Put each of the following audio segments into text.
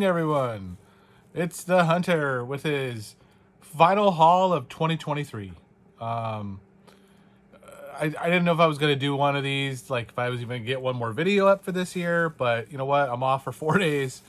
everyone. It's the Hunter with his final haul of 2023. Um, I didn't know if I was going to do one of these, like if I was even going to get one more video up for this year, but you know what? I'm off for 4 days.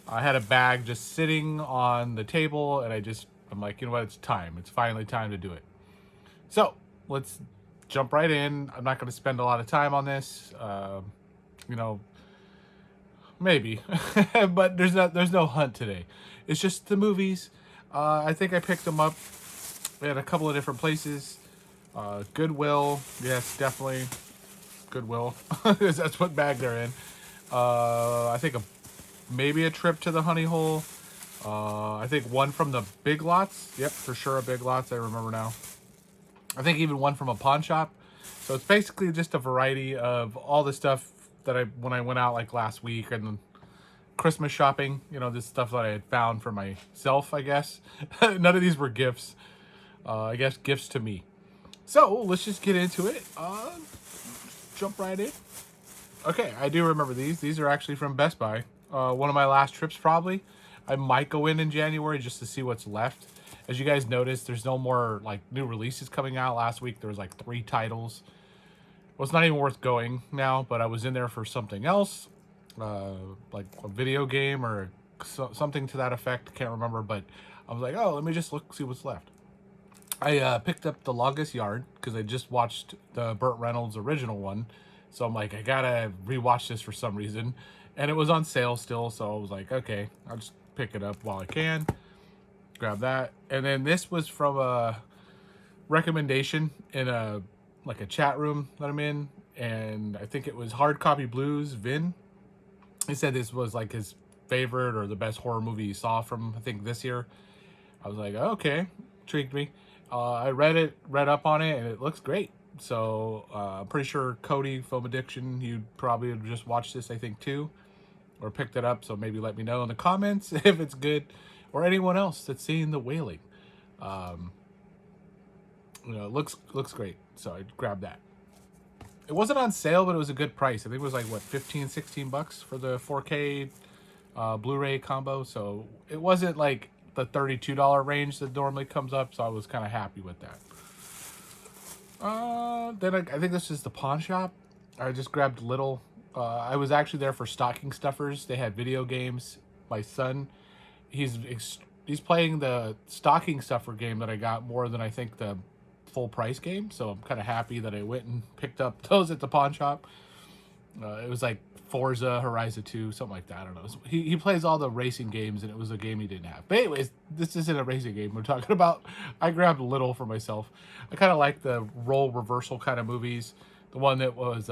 I had a bag just sitting on the table, and I'm like, you know what? It's time. It's finally time to do it. So let's jump right in. I'm not going to spend a lot of time on this. You know, maybe, but there's no hunt today. It's just the movies. I think I picked them up at a couple of different places. Goodwill, yes, definitely Goodwill. That's what bag they're in. I think maybe a trip to the Honey Hole. I think one from the Big Lots. Yep, for sure a Big Lots. I remember now. I think even one from a pawn shop. So it's basically just a variety of all the stuff that when I went out like last week and Christmas shopping, you know, this stuff that I had found for myself, I guess. None of these were gifts. I guess gifts to me. So let's just get into it. Jump right in. Okay, I do remember these. These are actually from Best Buy. One of my last trips probably. I might go in January just to see what's left. As you guys noticed, there's no more like new releases coming out. Last week there was like 3 titles. Well, it's not even worth going now, but I was in there for something else, like a video game or something to that effect. Can't remember, but I was like, oh, let me just see what's left. I picked up The Longest Yard because I just watched the Burt Reynolds original one. So I'm like, I gotta rewatch this for some reason. And it was on sale still, so I was like, okay, I'll just pick it up while I can. Grab that. And then this was from a recommendation in a chat room that I'm in. And I think it was Hard Copy Blues, Vin. He said this was like his favorite or the best horror movie he saw from, I think, this year. I was like, okay, intrigued me. I read up on it, and it looks great. So I'm pretty sure Cody, Film Addiction, you probably have just watched this, I think, too, or picked it up. So maybe let me know in the comments if it's good, or anyone else that's seeing The Wailing. You know, it looks great. So I grabbed that. It wasn't on sale, but it was a good price. I think it was like, what, 15, 16 bucks for the 4K Blu-ray combo. So it wasn't like the $32 range that normally comes up, so I was kind of happy with that. Then I think this is the pawn shop. I just grabbed little. I was actually there for stocking stuffers. They had video games. My son, he's playing the stocking stuffer game that I got more than I think the full price game. So I'm kind of happy that I went and picked up those at the pawn shop. It was like Forza Horizon 2, something like that. I don't know. He plays all the racing games, and it was a game he didn't have. But anyways, this isn't a racing game we're talking about. I grabbed little for myself. I kind of like the role reversal kind of movies. The one that was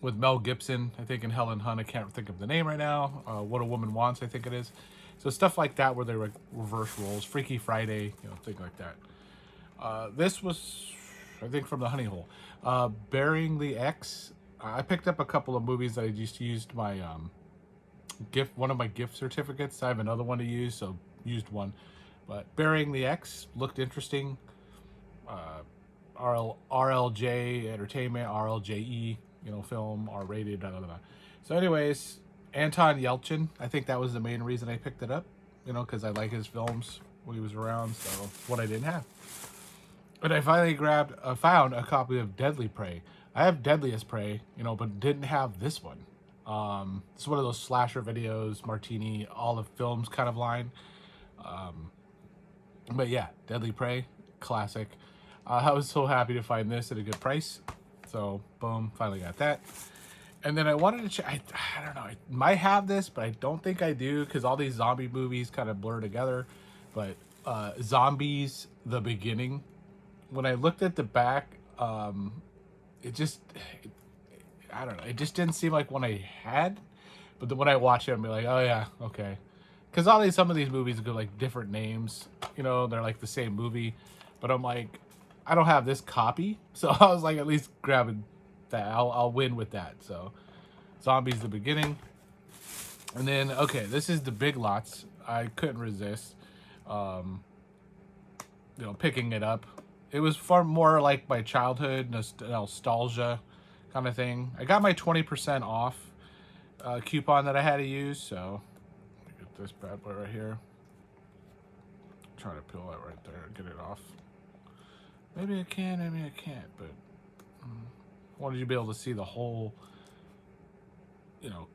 with Mel Gibson, I think, and Helen Hunt. I can't think of the name right now. What a Woman Wants, I think it is. So stuff like that where they reverse roles. Freaky Friday, you know, things like that. This was, I think, from the Honey Hole. Burying the X. I picked up a couple of movies that I just used my one of my gift certificates. I have another one to use, so used one. But Burying the X looked interesting. RLJ Entertainment, RLJE, you know, film, R-rated, blah, blah, blah. So anyways, Anton Yelchin, I think that was the main reason I picked it up, you know, because I like his films when he was around, so what I didn't have. But I finally found a copy of Deadly Prey. I have Deadliest Prey, you know, but didn't have this one. It's one of those slasher videos, Martini, all the films kind of line. But yeah, Deadly Prey, classic. I was so happy to find this at a good price. So, boom, finally got that. And then I wanted to check, I don't know, I might have this, but I don't think I do, because all these zombie movies kind of blur together. But Zombies, The Beginning. When I looked at the back, it just didn't seem like one I had. But then when I watch it, I'm like, oh yeah, okay. Because some of these movies go like different names, you know, they're like the same movie. But I'm like, I don't have this copy, so I was like, at least grabbing that. I'll win with that. So, Zombies: The Beginning, and then okay, this is the Big Lots. I couldn't resist, you know, picking it up. It was far more like my childhood nostalgia kind of thing. I got my 20% off coupon that I had to use, so this bad boy right here. Try to peel that right there and get it off. Maybe I can, maybe I can't, but I wanted you to be able to see the whole,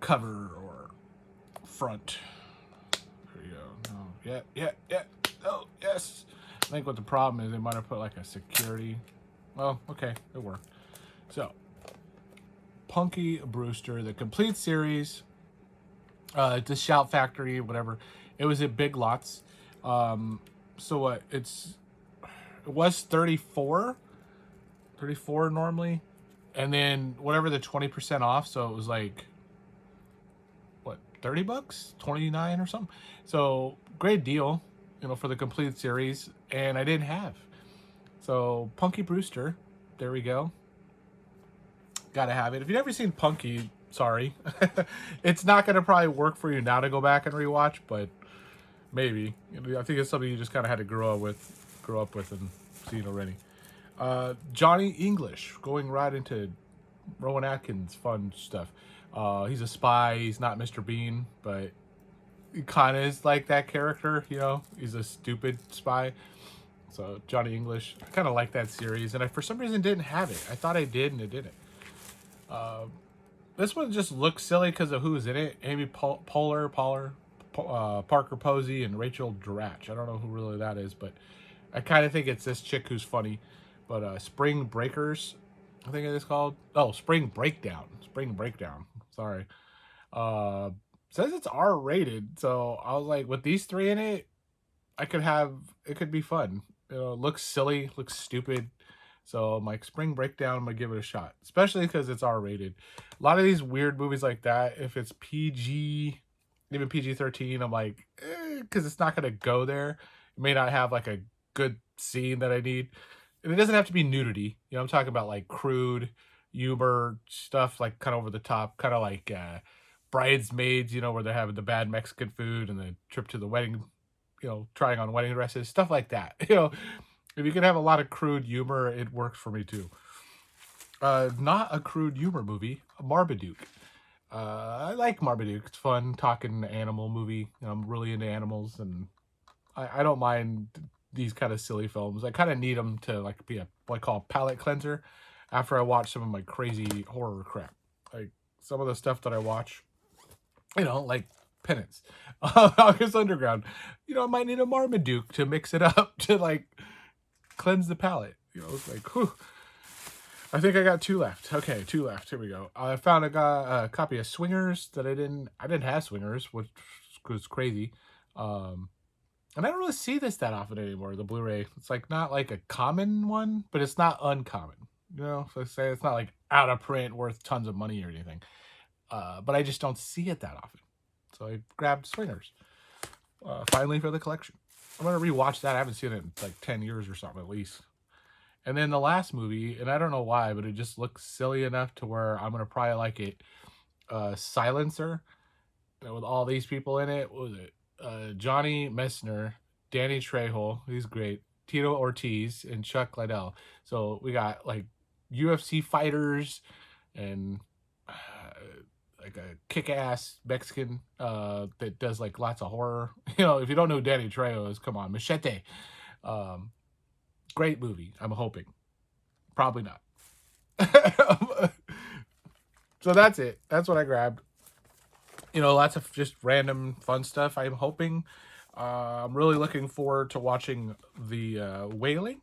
cover or front. There you go. No, yeah. Oh, yes. I think what the problem is, they might have put like a security. Well, okay, it worked. So, Punky Brewster, the complete series, the Shout Factory, whatever. It was at Big Lots. So what? It was 34 normally, and then whatever the 20% off. So it was like what, $30, 29 or something. So great deal, for the complete series, and I didn't have. So Punky Brewster, there we go. Gotta have it. If you've never seen Punky, sorry. It's not gonna probably work for you now to go back and rewatch, but maybe. I think it's something you just kind of had to grow up with and seen already. Johnny English, going right into Rowan Atkins fun stuff. He's a spy. He's not Mr. Bean, but he kind of is like that character. He's a stupid spy. So Johnny English, I kind of like that series, and I for some reason didn't have it. I thought I did, and it didn't. This one just looks silly because of who's in it. Amy Poehler, Parker Posey, and Rachel Dratch. I don't know who really that is, but I kind of think it's this chick who's funny. But Spring Breakers, I think it is called. Oh, Spring Breakdown. Sorry. Says it's R-rated, so I was like, with these three in it, it could be fun. It looks silly, looks stupid. So I'm like, Spring Breakdown, I'm gonna give it a shot, especially because it's R-rated. A lot of these weird movies like that, if it's PG, even PG-13, I'm like, because it's not gonna go there. It may not have like a good scene that I need, and it doesn't have to be nudity. I'm talking about like crude humor stuff, like kind of over the top, kind of like Bridesmaids, where they're having the bad Mexican food and the trip to the wedding, trying on wedding dresses, stuff like that. If you can have a lot of crude humor, it works for me too. Not a crude humor movie, Marmaduke. I like Marmaduke. It's fun talking animal movie. I'm really into animals, and I don't mind these kind of silly films. I kind of need them to like be what I call palate cleanser after I watch some of my crazy horror crap. Like some of the stuff that I watch, like Penance, August Underground. I might need a Marmaduke to mix it up to like cleanse the palate. It's like, whew. I think I got 2 left. Okay, 2 left. Here we go. I found a copy of Swingers that I didn't have Swingers, which was crazy. And I don't really see this that often anymore, the Blu-ray. It's like not like a common one, but it's not uncommon. So I say it's not like out of print worth tons of money or anything. But I just don't see it that often. So I grabbed Swingers. Finally for the collection. I'm going to rewatch that. I haven't seen it in like 10 years or something at least. And then the last movie, and I don't know why, but it just looks silly enough to where I'm going to probably like it. Silencer. With all these people in it. What was it? Johnny Messner, Danny Trejo, he's great. Tito Ortiz, and Chuck Liddell. So we got like UFC fighters and like a kick-ass Mexican that does like lots of horror. If you don't know who Danny Trejo is, come on, Machete. Great movie, I'm hoping. Probably not. So that's it. That's what I grabbed. Lots of just random fun stuff. I'm hoping. I'm really looking forward to watching the Wailing.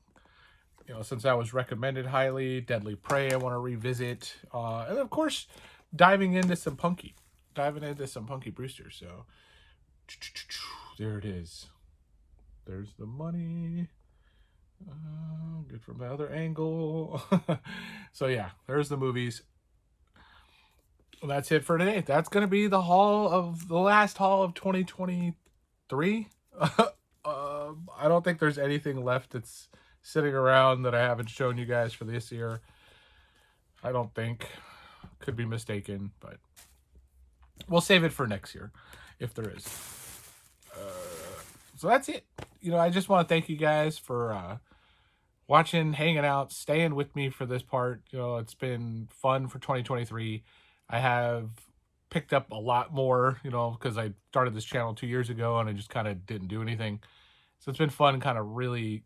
Since that was recommended highly. Deadly Prey I want to revisit. And of course, diving into some Punky Brewster. So there it is. There's the money. Good from the other angle. So yeah, there's the movies. Well, that's it for today. That's going to be the last haul of 2023. I don't think there's anything left that's sitting around that I haven't shown you guys for this year. I don't think. Could be mistaken, but we'll save it for next year if there is. So that's it. I just want to thank you guys for watching, hanging out, staying with me for this part. It's been fun for 2023. I have picked up a lot more, you know, because I started this channel 2 years ago and I just kind of didn't do anything. So it's been fun kind of really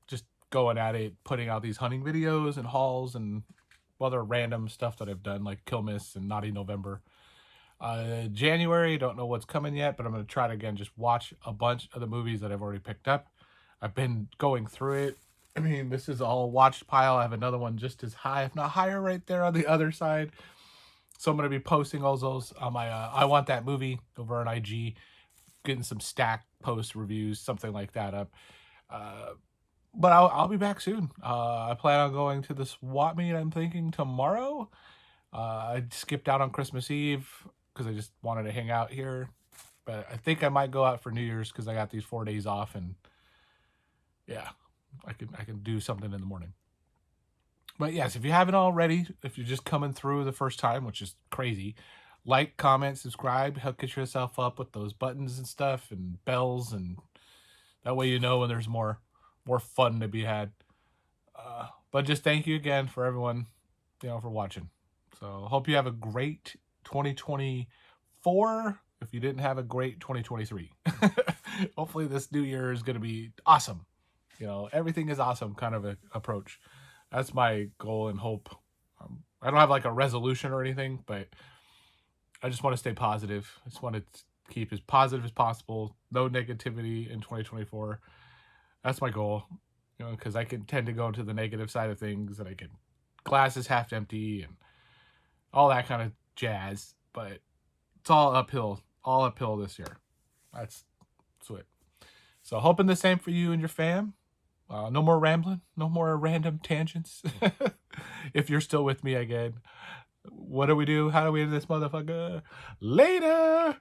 just going at it, putting out these hunting videos and hauls and other random stuff that I've done, like Kill Miss and Naughty November. January, don't know what's coming yet, but I'm going to try to, again, just watch a bunch of the movies that I've already picked up. I've been going through it. I mean, this is all watched pile. I have another one just as high, if not higher, right there on the other side. So I'm going to be posting all those on my I Want That Movie over on IG, getting some stack post reviews, something like that up. But I'll be back soon. I plan on going to the swap meet, I'm thinking, tomorrow. I skipped out on Christmas Eve because I just wanted to hang out here. But I think I might go out for New Year's because I got these 4 days off, and yeah, I can do something in the morning. But yes, if you haven't already, if you're just coming through the first time, which is crazy, like, comment, subscribe, help get yourself up with those buttons and stuff and bells, and that way you know when there's more fun to be had. But just thank you again for everyone, you know, for watching. So hope you have a great 2024. If you didn't have a great 2023, hopefully this new year is going to be awesome. You know, everything is awesome kind of a approach. That's my goal and hope. I don't have like a resolution or anything, but I just want to stay positive. I just want to keep as positive as possible. No negativity in 2024. That's my goal, you know, because I can tend to go into the negative side of things, and I can glass is half empty and all that kind of jazz. But it's all uphill this year. That's it. So hoping the same for you and your fam. No more rambling, no more random tangents. If you're still with me again, what do we do? How do we end this motherfucker? Later!